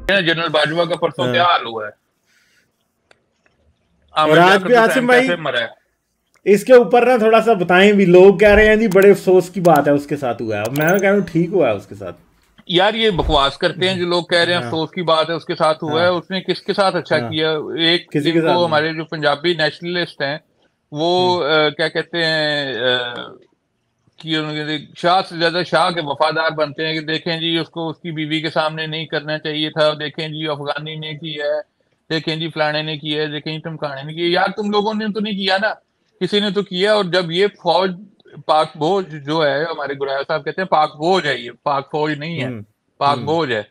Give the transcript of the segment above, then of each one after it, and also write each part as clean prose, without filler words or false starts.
General Bajwa का परसों क्या हाल हुआ है, और आज भी आसिम भाई मरा है। इसके ऊपर ना थोड़ा सा बताएं भी, लोग कह रहे हैं जी बड़े अफसोस की बात है उसके साथ हुआ है, मैं कह रहा हूँ ठीक हुआ है उसके साथ। यार ये बकवास करते हैं जो लोग कह रहे हैं अफसोस की बात है उसके साथ हुआ है, उसने किसके साथ अच्छा किया? एक किसी के इनको साथ हमारे जो पंजाबी नेशनलिस्ट हैं वो क्या कहते हैं कि शाह से ज्यादा शाह के वफादार बनते हैं कि देखें जी उसको उसकी बीवी के सामने नहीं करना चाहिए था, देखें जी अफगानी ने किया है, देखें जी फलाने ने किया है, देखें जी टमकाने ने किया। यार तुम लोगों ने तो नहीं किया ना, किसी ने तो किया। और जब ये फौज पाक फौज जो है, हमारे गुराया साहब कहते हैं पाक फौज है, ये पाक फौज नहीं है, पाक फौज है।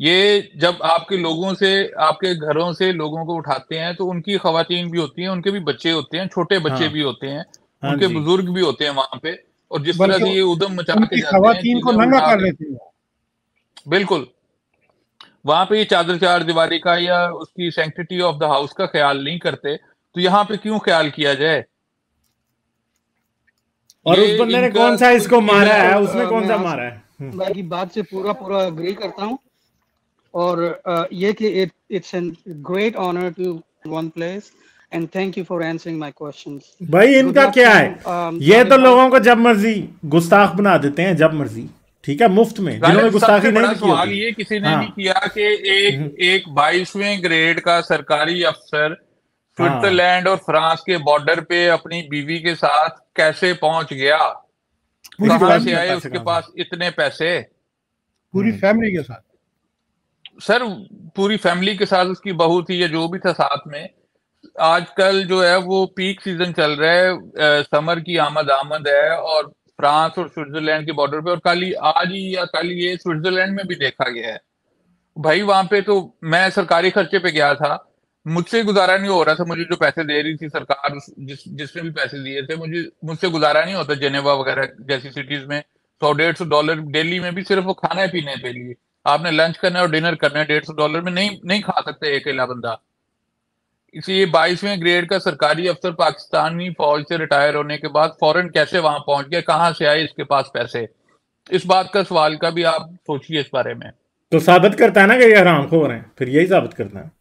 ये जब आपके लोगों से, आपके घरों से लोगों को उठाते हैं तो उनकी खवातीन भी होती हैं, उनके भी बच्चे होते हैं, छोटे बच्चे भी होते हैं, उनके बुजुर्ग भी होते हैं वहां पे। और जिस तरह से ये उदम मचा के जाते हैं, खवातीन को नंगा कर लेते हैं। बिल्कुल, वहां पे ये चादर चार दीवारी का या उसकी सैंक्टिटी ऑफ द हाउस का ख्याल नहीं करते, तो यहाँ पे क्यों ख्याल किया जाए? और उस बंदे ने कौन सा इसको मारा है, उसने कौन सा मारा है? मैं की बात से पूरा अग्री करता हूँ। और ये कि it's an great honour to one place and thank you for answering my questions. भाई इनका क्या है, ये तो लोगों को जब मर्जी गुस्ताख बना देते हैं, जब मर्जी, ठीक है, मुफ्त में, जिन्होंने गुस्ताखी नहीं की सवाल ये किसी ने नहीं किया कि एक 22वें ग्रेड का सरकारी अफसर स्विट्जरलैंड और फ्रांस के बॉर्डर पे अपनी बीवी के साथ कैसे पहुंच गया, कहां से आए उसके पास इतने पैसे? पूरी फैमिली के साथ सर, पूरी फैमिली के साथ, उसकी बहू थी या जो भी था साथ में। आजकल जो है वो पीक सीजन चल रहा है, समर की आमद है, और फ्रांस और स्विट्जरलैंड के बॉर्डर पे, और आज ही या कल ये स्विट्जरलैंड में भी देखा गया है। भाई वहां पे तो मैं सरकारी खर्चे पे गया था, मुझसे गुजारा नहीं हो रहा था, मुझे जो पैसे दे रही थी सरकार, जिसने भी पैसे दिए थे, मुझसे गुजारा नहीं होता जेनेवा वगैरह जैसी सिटीज में। $100-150 दिल्ली में भी सिर्फ वो खाने पीने के लिए, आपने लंच करना है और डिनर करना है, $150 में नहीं खा सकते अकेला बंदा। इसी 22वें ग्रेड का सरकारी अफसर पाकिस्तानी फौज से रिटायर होने के बाद फौरन कैसे वहां पहुंच गया, कहां से आए इसके पास पैसे? इस बात का सवाल का भी आप सोचिए इस बारे में। तो साबित करता है ना कि ये हरामखोर हैं, फिर यही साबित करता है।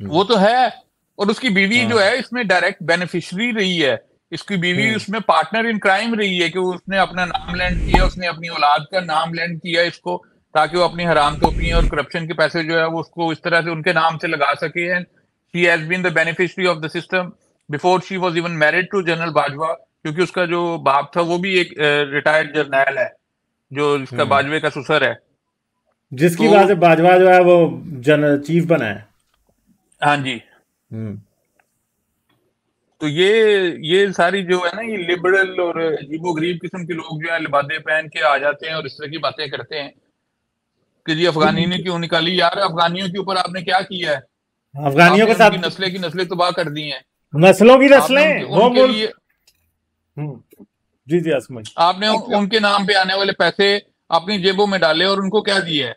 वो तो है, और उसकी बीवी जो है इसमें डायरेक्ट बेनिफिशियरी रही है, इसकी बीवी उसमें पार्टनर इन क्राइम रही है कि उसने अपना नाम लैंड किया, उसने अपनी औलाद का नाम लैंड किया इसको, ताकि वो अपनी हरामखोरी और करप्शन के पैसे जो है वो उसको इस तरह से उनके नाम से लगा सके। And she has been the beneficiary of the system before she was even married to general Bajwa, क्योंकि उसका जो बाप था वो भी एक रिटायर्ड जर्नैल है, जो इसका बाजवे का ससुर है, जिसकी वजह से बाजवा जो है वो चीफ बना है। हाँ जी। तो ये सारी जो है ना, ये लिबरल और अजीबोगरीब किस्म के लोग जो है लिबादे पहन के आ जाते हैं और इस तरह की बातें करते हैं कि जी अफगानी ने क्यों निकाली। यार अफगानियों के ऊपर आपने क्या किया है? अफगानियों के साथ नस्लें की नस्लें तबाह कर दी हैं, नस्लों की नस्लें वो लिए जी आसमान, आपने उनके नाम पे आने वाले पैसे अपनी जेबों में डाले और उनको क्या दिया है?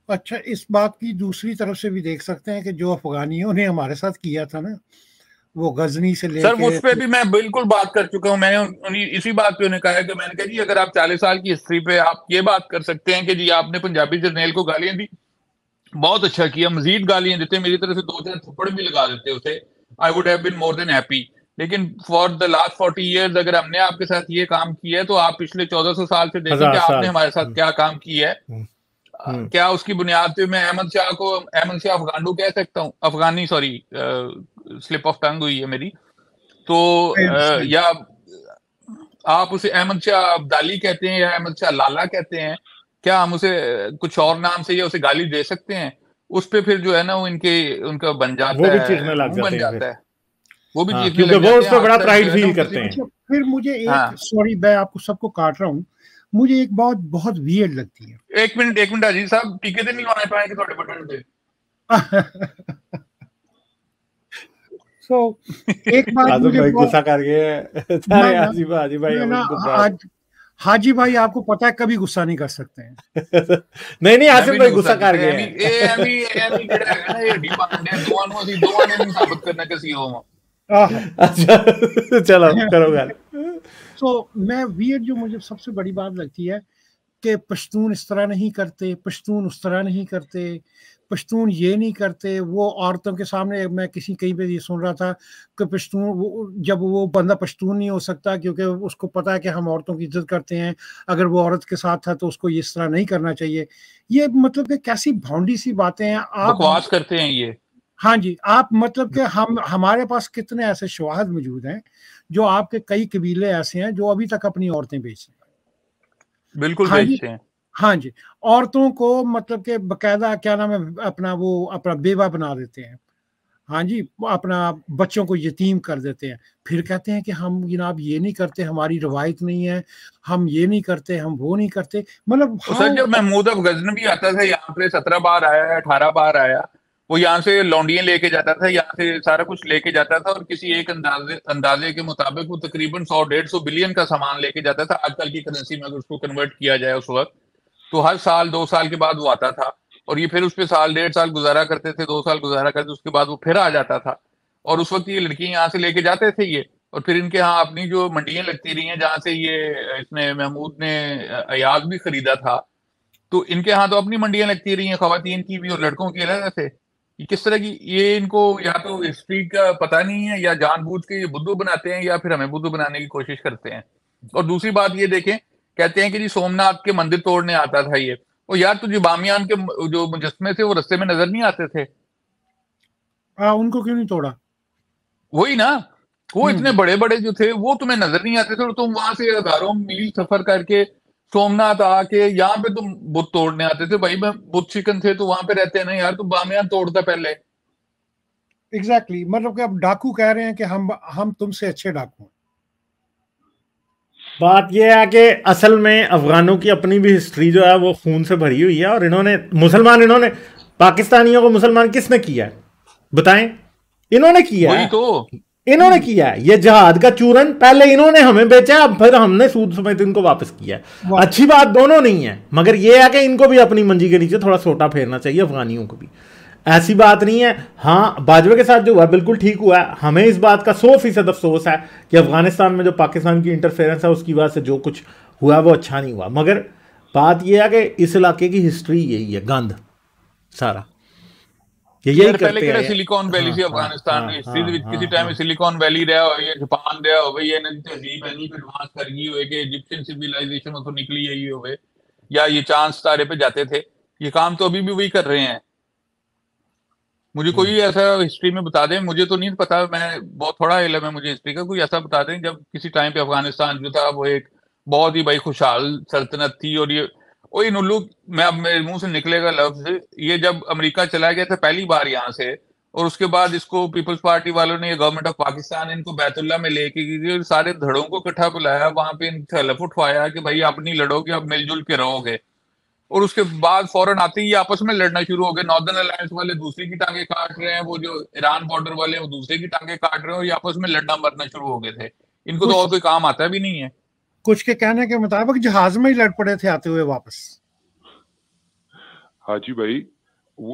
अच्छा, इस बात की दूसरी तरफ से भी देख सकते हैं कि जो अफगानियों ने हमारे साथ किया था ना, वो गजनी से लेकर, सर उस पे भी मैं बिल्कुल बात कर चुका हूं। मैंने इसी बात पे उन्हें कहा है कि मैंने कहा जी अगर आप 40 साल की हिस्ट्री पे आप ये बात कर सकते हैं कि जी आपने पंजाबी जर्नैल को गालियां दी, बहुत अच्छा किया, मजीद गालियां देते, मेरी तरफ से 2-4 थप्पड़ भी लगा देते उसे, I would have been more than happy. लेकिन फॉर द लास्ट 40 ईयर्स अगर हमने आपके साथ ये काम किया है तो आप पिछले 1400 साल से देखें कि आपने हमारे साथ क्या काम किया है। क्या उसकी बुनियाद पे मैं अहमद शाह अफगानू कह सकता हूँ, अफगानी, सॉरी स्लिप ऑफ टंग हुई है मेरी, तो या आप उसे अहमद शाह अब्दाली कहते हैं या अहमद शाह लाला कहते हैं, क्या हम उसे कुछ और नाम से या उसे गाली दे सकते हैं? उस पे फिर जो है ना वो उनका बन जाता है, वो भी चीखने लग जाते हैं, वो भी चीखने लग जाते हैं, वो उस पे बड़ा प्राइड फील करते हैं। फिर मुझे एक सॉरी मैं आपको सबको काट रहा हूँ, मुझे एक बात बहुत वियर्ड लगती है। एक मिनट अजीज साहब, टीके तो नहीं लगाने पाएंगे थोड़े बटन पे। So, एक बात मुझे गुस्सा कर गए हाजी भाई, आपको पता है कभी गुस्सा नहीं कर सकते हैं। नहीं आसिम भाई गुस्सा कर गए अच्छा चलो करो गाल। तो मैं वियर्ड जो मुझे सबसे बड़ी बात लगती है, कि पश्तून इस तरह नहीं करते, पश्तून उस तरह नहीं करते, पश्तून ये नहीं करते। वो औरतों के सामने, मैं कहीं पे ये सुन रहा था कि पश्तून, जब वो बंदा पश्तून नहीं हो सकता क्योंकि उसको पता है कि हम औरतों की इज्जत करते हैं, अगर वो औरत के साथ है तो उसको इस तरह नहीं करना चाहिए। ये मतलब कि कैसी भौंडी सी बातें हैं। आप बकवास करते हैं ये। हाँ जी, आप मतलब कि हमारे पास कितने ऐसे शवाहद मौजूद हैं जो आपके कई कबीले ऐसे हैं जो अभी तक अपनी औरतें बेचते हैं। बिल्कुल हाँ जी, बेचते हैं। हाँ जी, औरतों को मतलब कि बकायदा क्या नाम है अपना बेवा बना देते हैं। हाँ जी, अपना बच्चों को यतीम कर देते हैं। फिर कहते हैं कि हम जनाब ये नहीं करते, हमारी रवायत नहीं है, हम ये नहीं करते, हम वो नहीं करते। मतलब सर जब महमूद अफ गजनवी आता था यहाँ पे 17 बार आया, 18 बार आया, वो यहाँ से लौंडियां लेके जाता था, यहाँ से सारा कुछ लेके जाता था और किसी एक अंदाजे के मुताबिक वो तकरीबन 100-150 बिलियन का सामान लेके जाता था। आजकल की करेंसी में अगर उसको कन्वर्ट किया जाए उस वक्त, तो हर साल 2 साल के बाद वो आता था और ये फिर उस पर साल 1.5 साल गुजारा करते थे, 2 साल गुजारा करते, उसके बाद वो फिर आ जाता था। और उस वक्त ये लड़कियां यहाँ से लेके जाते थे ये, और फिर इनके यहाँ अपनी जो मंडियां लगती रही हैं, जहां से ये इसने महमूद ने अयाज भी खरीदा था, तो इनके यहाँ तो अपनी मंडियां लगती रही हैं, खवातीन की भी और लड़कों की अलग से। ये किस तरह की, ये इनको या तो हिस्ट्री का पता नहीं है, या जानबूझ के ये बुद्धू बनाते हैं, या फिर हमें बुद्धू बनाने की कोशिश करते हैं। और दूसरी बात ये देखें, कहते हैं कि जी सोमनाथ के मंदिर तोड़ने आता था ये। और यार तुझे बामियान के जो मुजस्मे थे वो रास्ते में नजर नहीं आते थे? उनको क्यों नहीं तोड़ा? वही ना, वो इतने बड़े बड़े जो थे वो तुम्हें नजर नहीं आते थे, और तुम वहां से हजारों मील सफर करके सोमनाथ आके यहाँ पे तुम बुत तोड़ने आते थे। भाई मैं बुत शिकन थे तो वहां पे रहते हैं ना यार, तुम बामियान तोड़ता पहले। एग्जैक्टली, मतलब कि अब डाकू कह रहे हैं कि हम तुमसे अच्छे डाकू हैं। बात यह है कि असल में अफगानों की अपनी भी हिस्ट्री जो है वो खून से भरी हुई है, और इन्होंने पाकिस्तानियों को मुसलमान किसने किया है बताएं? इन्होंने किया है, तो इन्होंने किया है। ये जहाद का चूरन पहले इन्होंने हमें बेचा, अब फिर हमने सूद समेत इनको वापस किया है। अच्छी बात दोनों नहीं है, मगर ये है कि इनको भी अपनी मंजी के नीचे थोड़ा सोटा फेरना चाहिए, अफगानियों को भी। ऐसी बात नहीं है। हाँ, बाजवा के साथ जो हुआ बिल्कुल ठीक हुआ है। हमें इस बात का 100% अफसोस है कि अफगानिस्तान में जो पाकिस्तान की इंटरफेरेंस है उसकी वजह से जो कुछ हुआ वो अच्छा नहीं हुआ। मगर बात यह है कि इस इलाके की हिस्ट्री यही है, गंद सारा यही पहले करते हैं। सिलिकॉन वैली से अफगानिस्तान की हिस्ट्री किसी टाइम सिलिकॉन वैली रहा हो, ये जापान रहा हो, ये नदी तहजीब है नहीं एडवांस कर गई हो कि इजिप्शियन सिविलाइजेशन तो निकली है ये हो, या ये चांद तारे पे जाते थे। ये काम तो अभी भी वही कर रहे हैं। मुझे कोई ऐसा हिस्ट्री में बता दें, मुझे तो नहीं पता, मैं बहुत थोड़ा इल्म है मुझे हिस्ट्री का, कोई ऐसा बता दें जब किसी टाइम पे अफगानिस्तान जो था वो एक बहुत ही भाई खुशहाल सल्तनत थी। और ये इन उल्लू, मैं अब मेरे मुंह से निकलेगा लफ्ज, ये जब अमेरिका चला गया था पहली बार यहाँ से, और उसके बाद इसको पीपल्स पार्टी वालों ने, गवर्नमेंट ऑफ पाकिस्तान इनको बैतुल्ला में लेके गई, सारे धड़ों को इकट्ठा बुलाया, वहां पे इनसे हलफ उठवाया कि भाई आप नहीं लड़ोगे, आप मिलजुल के रहोगे। और उसके बाद फौरन आते ही आपस में लड़ना शुरू हो गए। नॉर्दर्न अलायंस वाले दूसरे की टांगे काट रहे हैं, वो जो ईरान बॉर्डर वाले हैं वो दूसरे की टांगे काट रहे हैं, और ये आपस में लड़ना मरना शुरू हो गए थे। इनको तो और कोई काम आता भी नहीं है। कुछ के कहने के मुताबिक जहाज में ही लड़ पड़े थे आते हुए वापस। हाजी भाई,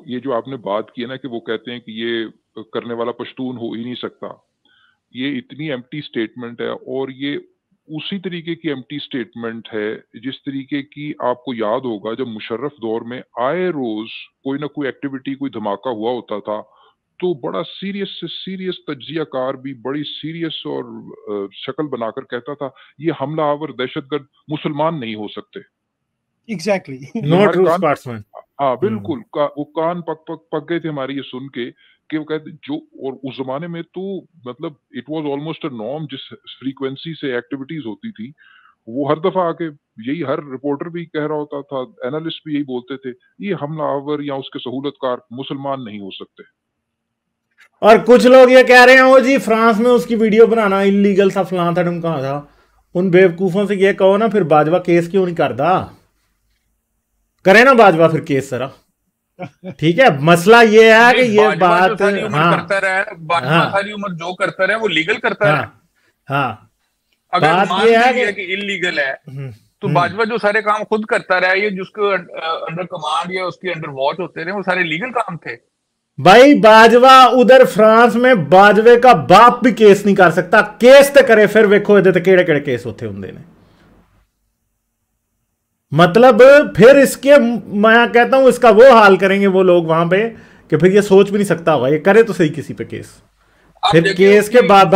ये जो आपने बात की है ना कि वो कहते हैं कि ये करने वाला पश्तून हो ही नहीं सकता, ये इतनी एम्प्टी स्टेटमेंट है। और ये उसी तरीके की एम्प्टी स्टेटमेंट है जिस तरीके की आपको याद होगा जब मुशर्रफ दौर में आए रोज कोई ना कोई एक्टिविटी, कोई धमाका हुआ होता था, तो बड़ा सीरियस से सीरियस तज्जियाकार भी बड़ी सीरियस और शक्ल बनाकर कहता था ये हमलावर दहशतगर्द मुसलमान नहीं हो सकते। एग्जैक्टली, नॉट रूस पार्ट्समैन। हाँ बिल्कुल, वो कान पक गए थे हमारे ये सुन के कि वो कहते जो, और उस जमाने में तो मतलब it was almost a norm, जिस फ्रीक्वेंसी से एक्टिविटीज होती थी वो हर दफा आके यही हर रिपोर्टर भी कह रहा होता था, एनालिस्ट भी यही बोलते थे, ये हमलावर या उसके सहूलतकार मुसलमान नहीं हो सकते। और कुछ लोग ये कह रहे हैं वो जी फ्रांस में उसकी वीडियो बनाना इलीगल था, फलां था ढमका था। उन बेवकूफों से ये कहो ना फिर बाजवा केस क्यों नहीं करता? करे ना बाजवा फिर केस सरा। ठीक है, मसला ये है कि ये बात करता रहा, सारी उम्र जो करता रहा वो लीगल करता रहा। हाँ, अगर मान लिया कि इलीगल है तो बाजवा जो सारे काम खुद करता रहा, ये जिसको अंडर कमांड या उसके अंडर वॉच होते रहे, वो सारे लीगल काम थे। भाई बाजवा उधर फ्रांस में बाजवे का बाप भी केस नहीं कर सकता। केस तो करे फिर वेखो ਇਹਦੇ ਤੇ ਕਿਹੜੇ-ਕਿਹੜੇ केस होते ਹੁੰਦੇ ਨੇ। मतलब फिर इसके, मैं कहता हूं इसका वो हाल करेंगे वो लोग वहां पे कि फिर ये सोच भी नहीं सकता होगा, ये करे तो सही किसी पे केस, फिर केस के बाद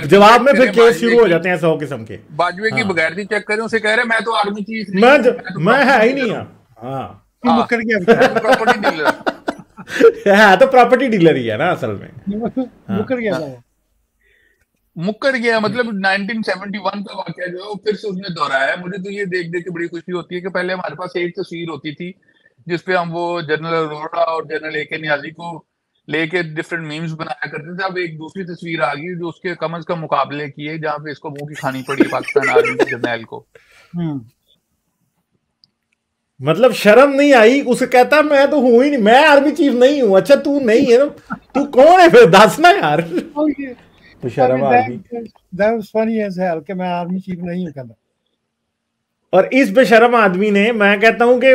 जवाब में फिर केस शुरू हो जाते हैं 100 किस्म के। बाजवे की बगैरती चेक करें, उसे कह रहे मैं तो आर्मी चीफ नहीं, मैं है ही नहीं। हाँ मुकर गया, प्रॉपर्टी डीलर है तो प्रॉपर्टी डीलर ही है ना असल में। मुकर गया था। मुकर गया मतलब 1971 का वाकया जो है वो फिर से उसने दोहराया। मुझे तो ये देख देख के बड़ी खुशी होती है कि पहले हमारे पास एक तस्वीर होती थी जिसपे हम वो जनरल अरोड़ा और जनरल AK नियाजी को लेके डिफरेंट मीम्स बनाया करते थे। अब एक दूसरी तस्वीर आ गई जो उसके कम से कम मुकाबले की है, जहाँ पे इसको मुंह की खानी पड़ी पाकिस्तान आर्मी के जर्नैल को। मतलब शर्म नहीं आई उसे, कहता मैं तो हूं ही नहीं, मैं आर्मी चीफ नहीं हूं। अच्छा तू नहीं है ना, तू कौन है फिर दस ना यार। तो शर्म आ गई। That was funny as hell कि मैं आर्मी चीफ नहीं हूं कहना। और इस बेशर्म आदमी ने, मैं कहता हूं कि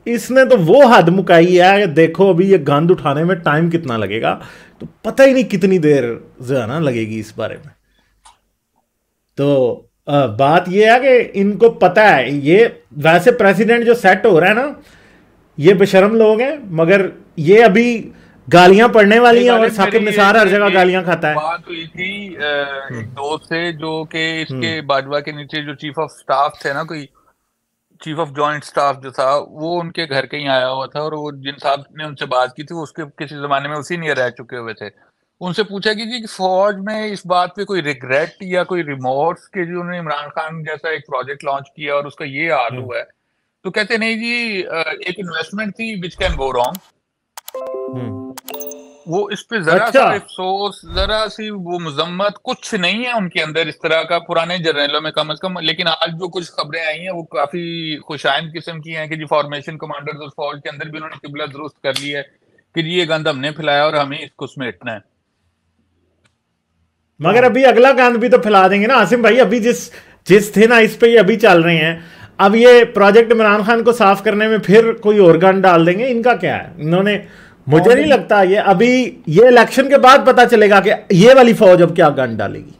इसने तो वो हद मुकाई है। देखो अभी ये गंद उठाने में टाइम कितना लगेगा, तो पता ही नहीं कितनी देर जो है ना लगेगी इस बारे में। तो बात ये है कि इनको पता है, ये वैसे प्रेसिडेंट जो सेट हो रहा है ना, ये बेशर्म लोग हैं, मगर ये अभी गालियां पड़ने वाली हैं और साकिब निसार हर जगह गालियां खाता है। बात हुई थी एक दोस्त से जो कि इसके बाजवा के नीचे जो चीफ ऑफ स्टाफ थे ना, कोई चीफ ऑफ जॉइंट स्टाफ जो था, वो उनके घर कहीं आया हुआ था और वो जिन साहब ने उनसे बात की थी वो उसके किसी जमाने में उसी नहीं रह चुके हुए थे। उनसे पूछा कि जी फौज में इस बात पे कोई रिग्रेट या कोई रिमोर्स के जो उन्होंने इमरान खान जैसा एक प्रोजेक्ट लॉन्च किया और उसका ये हाल हुआ है। तो कहते नहीं जी, एक इन्वेस्टमेंट थी विच कैन गो रॉन्ग। वो इस पे जरा सा अफसोस, जरा सी वो मजम्मत कुछ नहीं है उनके अंदर इस तरह का, पुराने जर्नलों में कम से कम। लेकिन आज जो कुछ खबरें आई हैं वो काफी खुशाइंद किस्म की हैं कि जी फॉर्मेशन कमांडर्स और फौज के अंदर भी उन्होंने किबला दुरुस्त कर ली है कि जी ये गंद हमने फैलाया और हमें इसको समेटना है। मगर अभी अगला गंद भी तो फैला देंगे ना आसिम भाई। अभी जिस थे ना इस पे अभी चल रहे हैं, अब ये प्रोजेक्ट इमरान खान को साफ करने में फिर कोई और गंद डाल देंगे। इनका क्या है, इन्होंने, मुझे नहीं लगता ये अभी, ये इलेक्शन के बाद पता चलेगा कि ये वाली फौज अब क्या गंद डालेगी।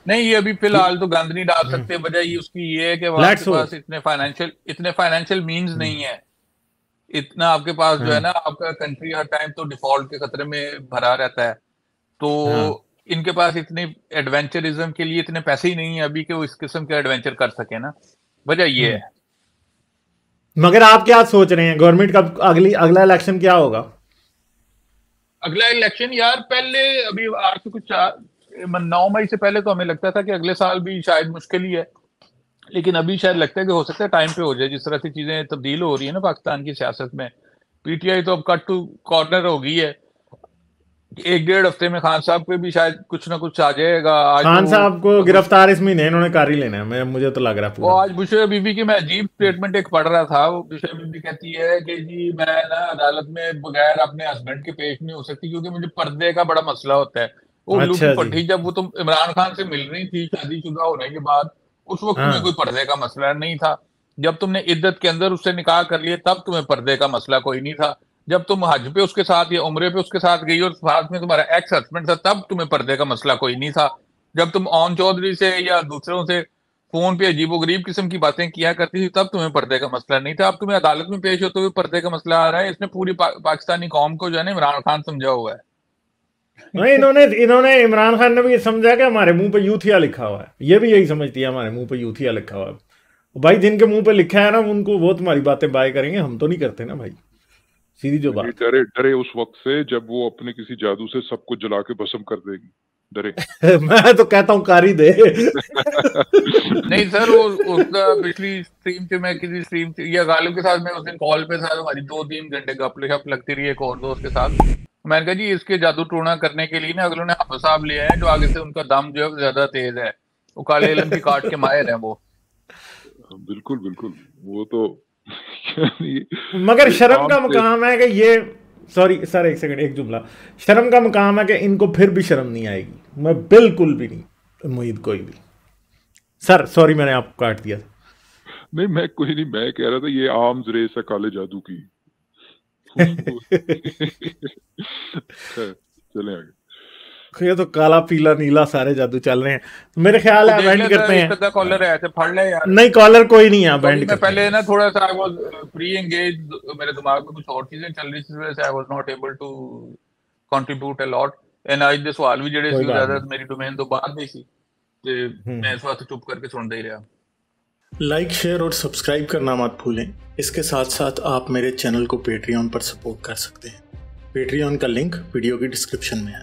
नहीं, ये अभी फिलहाल तो गंद नहीं डाल सकते। वजह ये उसकी ये है कि आपके पास इतने फाइनेंशियल मींस नहीं है, इतना आपके पास जो है ना, आपका कंट्री हर टाइम तो डिफॉल्ट के खतरे में भरा रहता है। तो इनके पास इतने एडवेंचरिज्म के लिए इतने पैसे ही नहीं है अभी कि वो इस किस्म के एडवेंचर कर सके ना। वजह ये है। मगर आप क्या सोच रहे हैं, गवर्नमेंट का अगला इलेक्शन क्या होगा? अगला इलेक्शन यार पहले अभी आज से कुछ 9 मई से पहले तो हमें लगता था कि अगले साल भी शायद मुश्किल ही है, लेकिन अभी शायद लगता है कि हो सकता है टाइम पे हो जाए। जिस तरह से चीजें तब्दील हो रही है ना पाकिस्तान की सियासत में, PTI तो अब कट टू कॉर्नर हो गई है। 1-1.5 हफ्ते में खान साहब पे भी शायद कुछ ना कुछ आ जाएगा। आज खान साहब को गिरफ्तार इस महीने इन्होंने कर ही लेना है, मुझे तो लग रहा है। वो आज बुशरा बीबी की मैं अजीब स्टेटमेंट एक पढ़ रहा था। वो बुशरा बीबी कहती है कि जी मैं ना अदालत में बगैर अपने हस्बैंड के पेश नहीं हो सकती क्योंकि मुझे पर्दे का बड़ा मसला होता है। वो अच्छा पट्टी जब वो तुम इमरान खान से मिल रही थी शादीशुदा होने के बाद, उस वक्त तुम्हें कोई पर्दे का मसला नहीं था। जब तुमने इद्दत के अंदर उससे निकाह कर लिया तब तुम्हें पर्दे का मसला कोई नहीं था। जब तुम हज पे उसके साथ या उम्रे पे उसके साथ गई और साथ में तुम्हारा एक्स हस्बैंड था तब तुम्हें पर्दे का मसला कोई नहीं था। जब तुम ओन चौधरी से या दूसरों से फोन पे अजीबोगरीब किस्म की बातें किया करती थी तब तुम्हें पर्दे का मसला नहीं था। अब तुम्हें अदालत में पेश होते हुए पर्दे का मसला आ रहा है। इसने पूरी पाकिस्तानी कौम को जो है ना इमरान खान समझा हुआ है। नहीं, इन्होंने इमरान खान ने भी ये समझा कि हमारे मुंह पे यूथिया लिखा हुआ है। ये भी यही समझती है हमारे मुंह पे यूथिया लिखा हुआ है। भाई जिनके मुंह पे लिखा है ना उनको वो तुम्हारी बातें बाय करेंगे, हम तो नहीं करते ना भाई, सीधी जो बात। डरे उस वक्त से जब वो अपने किसी जादू से सबको जला के भस्म कर देगी, डरे। मैं तो कहता हूँ कारी दे। नहीं सर, वो उसका पिछली स्ट्रीम से मैं किसी स्ट्रीम से या गालिब के साथ मैं उस दिन कॉल पे था, हमारी 2-3 घंटे गप लगती रही एक और दोस्त के साथ। मैंने कहा जी इसके जादू टूना करने के लिए ना अगलों ने हाफिज साहब लिए हैं जो आगे से उनका दम जो है ज्यादा तेज है, वो काले इल्म की काट के माहिर है वो। बिल्कुल बिल्कुल, वो तो मगर शर्म का मुकाम है कि ये, सॉरी सर एक सेकंड, एक जुमला, शर्म का मुकाम है कि इनको फिर भी शर्म नहीं आएगी। मैं बिल्कुल भी नहीं मुईद कोई भी। सर सॉरी मैंने आपको काट दिया। नहीं मैं कोई नहीं, मैं कह रहा था ये आर्म्स रेस है काले जादू की। चलें आगे। ये तो काला पीला नीला सारे जादू चल रहे हैं, तो मेरे ख्याल है बैंड करते हैं। कॉलर है, फड़ ले यार। नहीं कॉलर कोई नहीं है, बैंड मैं पहले ना थोड़ा सा आई वाज प्री एंगेज, मेरे दिमाग में कुछ और चीजें चल रही थी, इस वजह से I was not able to contribute a lot. And आज दे सवाल भी ਜਿਹੜੇ ਸੀ ਜ਼ਿਆਦਾ ਮੇਰੀ डोमेन ਤੋਂ ਬਾਹਰ ਦੇ ਸੀ ਤੇ मैं इस वक्त चुप करके सुनता ही रहा। लाइक शेयर और सब्सक्राइब करना मत भूलें। इसके साथ साथ आप मेरे चैनल को पेट्रियन पर सपोर्ट कर सकते हैं। पेट्रियन का लिंक वीडियो की डिस्क्रिप्शन में है।